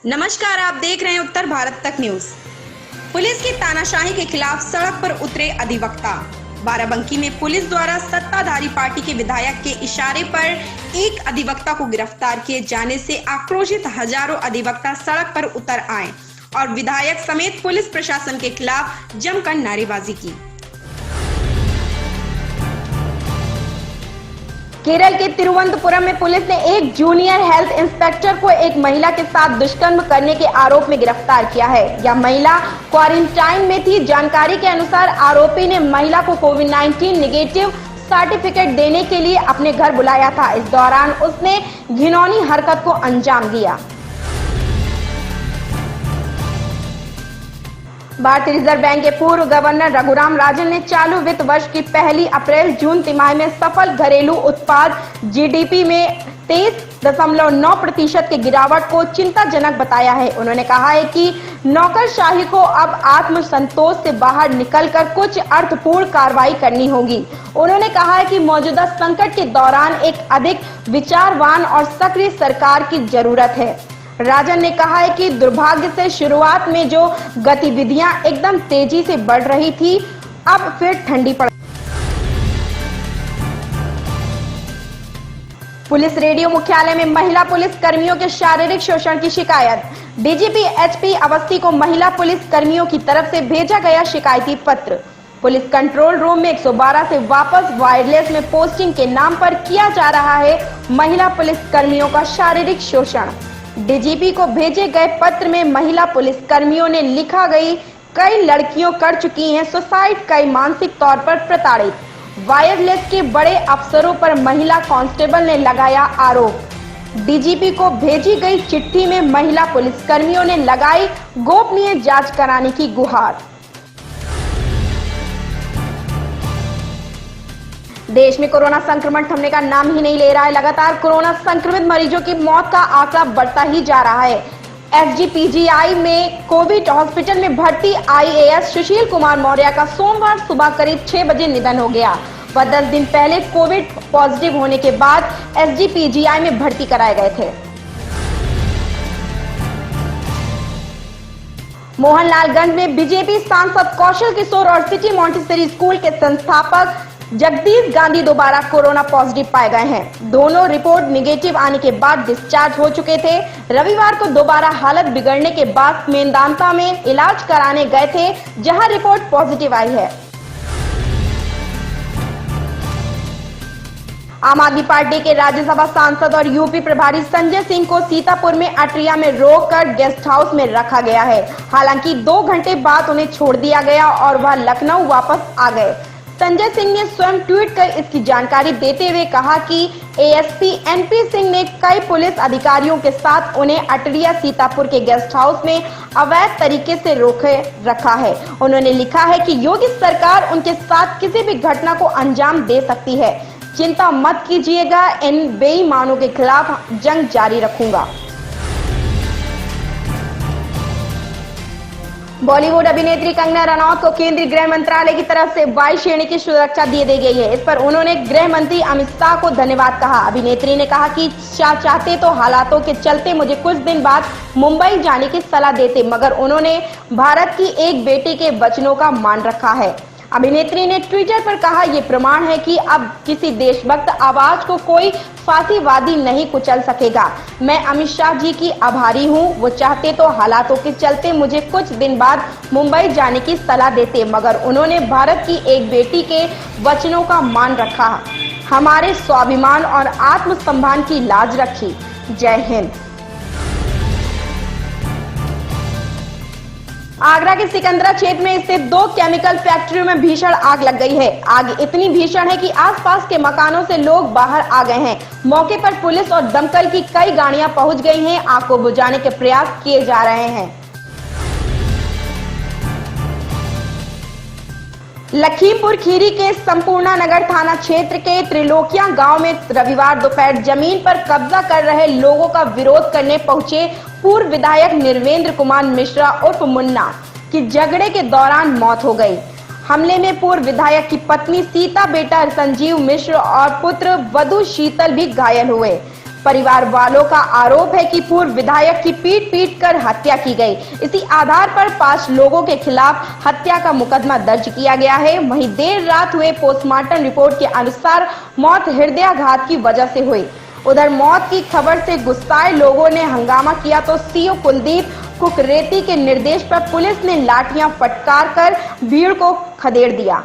नमस्कार, आप देख रहे हैं उत्तर भारत तक न्यूज। पुलिस की तानाशाही के खिलाफ सड़क पर उतरे अधिवक्ता। बाराबंकी में पुलिस द्वारा सत्ताधारी पार्टी के विधायक के इशारे पर एक अधिवक्ता को गिरफ्तार किए जाने से आक्रोशित हजारों अधिवक्ता सड़क पर उतर आए और विधायक समेत पुलिस प्रशासन के खिलाफ जमकर नारेबाजी की। केरल के तिरुवनंतपुरम में पुलिस ने एक जूनियर हेल्थ इंस्पेक्टर को एक महिला के साथ दुष्कर्म करने के आरोप में गिरफ्तार किया है। यह महिला क्वारंटाइन में थी। जानकारी के अनुसार आरोपी ने महिला को कोविड-19 नेगेटिव सर्टिफिकेट देने के लिए अपने घर बुलाया था। इस दौरान उसने घिनौनी हरकत को अंजाम दिया। भारतीय रिजर्व बैंक के पूर्व गवर्नर रघुराम राजन ने चालू वित्त वर्ष की पहली अप्रैल-जून तिमाही में सफल घरेलू उत्पाद जीडीपी में 23.9% की गिरावट को चिंताजनक बताया है। उन्होंने कहा है कि नौकरशाही को अब आत्मसंतोष से बाहर निकलकर कुछ अर्थपूर्ण कार्रवाई करनी होगी। उन्होंने कहा है कि मौजूदा संकट के दौरान एक अधिक विचारवान और सक्रिय सरकार की जरूरत है। राजन ने कहा है कि दुर्भाग्य से शुरुआत में जो गतिविधियां एकदम तेजी से बढ़ रही थी, अब फिर ठंडी पड़। पुलिस रेडियो मुख्यालय में महिला पुलिस कर्मियों के शारीरिक शोषण की शिकायत। डीजीपी एचपी अवस्थी को महिला पुलिस कर्मियों की तरफ से भेजा गया शिकायती पत्र। पुलिस कंट्रोल रूम में 112 से वापस वायरलेस में पोस्टिंग के नाम पर किया जा रहा है महिला पुलिस कर्मियों का शारीरिक शोषण। डीजीपी को भेजे गए पत्र में महिला पुलिस कर्मियों ने लिखा गई कई लड़कियों कर चुकी हैं सुसाइड, कई मानसिक तौर पर प्रताड़ित। वायरलेस के बड़े अफसरों पर महिला कांस्टेबल ने लगाया आरोप। डीजीपी को भेजी गई चिट्ठी में महिला पुलिस कर्मियों ने लगाई गोपनीय जांच कराने की गुहार। देश में कोरोना संक्रमण थमने का नाम ही नहीं ले रहा है। लगातार कोरोना संक्रमित मरीजों की मौत का आंकड़ा बढ़ता ही जा रहा है। एसजीपीजीआई में कोविड हॉस्पिटल में भर्ती आईएएस सुशील कुमार मौर्य का सोमवार सुबह करीब 6 बजे निधन हो गया। वह 10 दिन पहले कोविड पॉजिटिव होने के बाद एसजीपीजीआई में भर्ती कराए गए थे। मोहनलालगंज में बीजेपी सांसद कौशल किशोर और सिटी मॉन्टेसरी स्कूल के संस्थापक जगदीश गांधी दोबारा कोरोना पॉजिटिव पाए गए हैं। दोनों रिपोर्ट निगेटिव आने के बाद डिस्चार्ज हो चुके थे। रविवार को दोबारा हालत बिगड़ने के बाद मेदांता में इलाज कराने गए थे, जहां रिपोर्ट पॉजिटिव आई है। आम आदमी पार्टी के राज्यसभा सांसद और यूपी प्रभारी संजय सिंह को सीतापुर में अटरिया में रोककर गेस्ट हाउस में रखा गया है। हालांकि 2 घंटे बाद उन्हें छोड़ दिया गया और वह लखनऊ वापस आ गए। संजय सिंह ने स्वयं ट्वीट कर इसकी जानकारी देते हुए कहा कि एएसपी एनपी सिंह ने कई पुलिस अधिकारियों के साथ उन्हें अटरिया सीतापुर के गेस्ट हाउस में अवैध तरीके से रोके रखा है। उन्होंने लिखा है कि योगी सरकार उनके साथ किसी भी घटना को अंजाम दे सकती है। चिंता मत कीजिएगा, इन बेईमानों के खिलाफ जंग जारी रखूंगा। बॉलीवुड अभिनेत्री कंगना रनौत को केंद्रीय गृह मंत्रालय की तरफ से 22 श्रेणी की सुरक्षा दे दी गई है। इस पर उन्होंने गृह मंत्री अमित शाह को धन्यवाद कहा। अभिनेत्री ने कहा कि शाह चाहते तो हालातों के चलते मुझे कुछ दिन बाद मुंबई जाने की सलाह देते, मगर उन्होंने भारत की एक बेटी के वचनों का मान रखा है। अभिनेत्री ने ट्विटर पर कहा, ये प्रमाण है कि अब किसी देशभक्त आवाज को कोई फांसीवादी नहीं कुचल सकेगा। मैं अमित शाह जी की आभारी हूं। वो चाहते तो हालातों के चलते मुझे कुछ दिन बाद मुंबई जाने की सलाह देते, मगर उन्होंने भारत की एक बेटी के वचनों का मान रखा, हमारे स्वाभिमान और आत्मसम्मान की लाज रखी। जय हिंद। आगरा के सिकंदरा क्षेत्र में स्थित 2 केमिकल फैक्ट्रियों में भीषण आग लग गई है। आग इतनी भीषण है कि आसपास के मकानों से लोग बाहर आ गए हैं। मौके पर पुलिस और दमकल की कई गाड़ियां पहुंच गई हैं। आग को बुझाने के प्रयास किए जा रहे हैं। लखीमपुर खीरी के संपूर्णा नगर थाना क्षेत्र के त्रिलोकिया गांव में रविवार दोपहर जमीन पर कब्जा कर रहे लोगों का विरोध करने पहुंचे पूर्व विधायक निर्वेंद्र कुमार मिश्रा उर्फ मुन्ना की झगड़े के दौरान मौत हो गई। हमले में पूर्व विधायक की पत्नी सीता, बेटा संजीव मिश्र और पुत्र वधु शीतल भी घायल हुए। परिवार वालों का आरोप है कि पूर्व विधायक की पीट कर हत्या की गई। इसी आधार पर 5 लोगों के खिलाफ हत्या का मुकदमा दर्ज किया गया है। वहीं देर रात हुए पोस्टमार्टम रिपोर्ट के अनुसार मौत हृदयाघात की वजह से हुई। उधर मौत की खबर से गुस्साए लोगों ने हंगामा किया तो सीओ कुलदीप कुकरेती के निर्देश पर पुलिस ने लाठियां फटकार कर भीड़ को खदेड़ दिया।